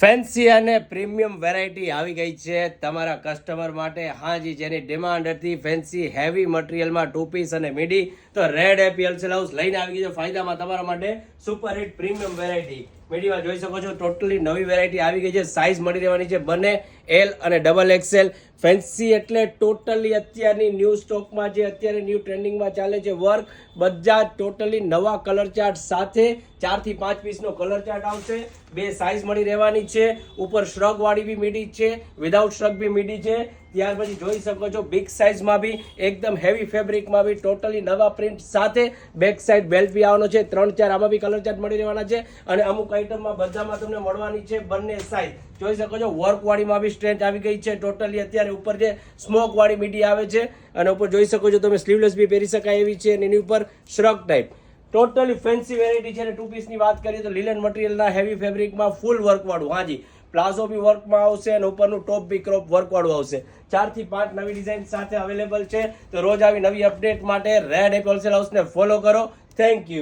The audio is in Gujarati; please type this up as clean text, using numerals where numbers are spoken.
ફેન્સી અને પ્રીમિયમ વેરાયટી આવી ગઈ છે તમારા કસ્ટમર માટે. હાજી, જેની ડિમાન્ડ હતી ફેન્સી હેવી મટીરિયલમાં ટુ પીસ અને મીડી, તો રેડ એપી હોલસેલ હાઉસ લઈને આવી ગઈ છે ફાયદામાં તમારા માટે સુપર હિટ પ્રીમિયમ વેરાયટી. મીડીમાં જોઈ શકો છો ટોટલી નવી વેરાયટી આવી ગઈ છે. સાઇઝ મળી રહેવાની છે બંને એલ અને ડબલ એક્સેલ. ફેન્સી એટલે ટોટલી અત્યારની ન્યૂ સ્ટોકમાં જે અત્યારે ન્યૂ ટ્રેન્ડિંગમાં ચાલે છે વર્ક, બધા ટોટલી નવા કલર ચાર્ટ સાથે 4 થી 5 પીસનો કલર ચાર્ટ આવશે. બે સાઇઝ મળી રહેવાની છે. ઉપર શ્રગ વાળી બી મીડી છે, વિધાઉટ શ્રગ બી મીડી છે. ત્યાર પછી જોઈ શકો છો બિગ સાઇઝમાં બી એકદમ હેવી ફેબ્રિકમાં બી ટોટલી નવા પ્રિન્ટ સાથે બેક સાઇડ બેલ્ટ બી આવવાનો છે. 3-4 આમાં બી કલર ચાર્ટ મળી રહેવાના છે અને અમુક આઈટમમાં બધામાં તમને મળવાની છે બંને સાઇઝ. જોઈ શકો છો વર્ક વાળીમાં બી સ્ટ્રેચ આવી ગઈ છે ટોટલી. અત્યારે ઉપર જે સ્મોક વાળી મીડી આવે છે અને ઉપર જોઈ શકો છો તમે સ્લીવલેસ બી પહેરી શકાય એવી છે અને એની ઉપર shrug type totally fancy variety છે. અને ટુ પીસની વાત કરીએ તો લિનન મટીરિયલના હેવી ફેબ્રિકમાં ફૂલ વર્ક વાળું. હાજી, પ્લાઝો બી વર્કમાં આવશે અને ઉપરનું ટોપ બી ક્રોપ વર્ક વાળું આવશે. 4 થી 5 નવી ડિઝાઇન સાથે અવેલેબલ છે. તો રોજ આવી નવી અપડેટ માટે રેડ એપી હોલસેલ હાઉસને ફોલો કરો. Thank you.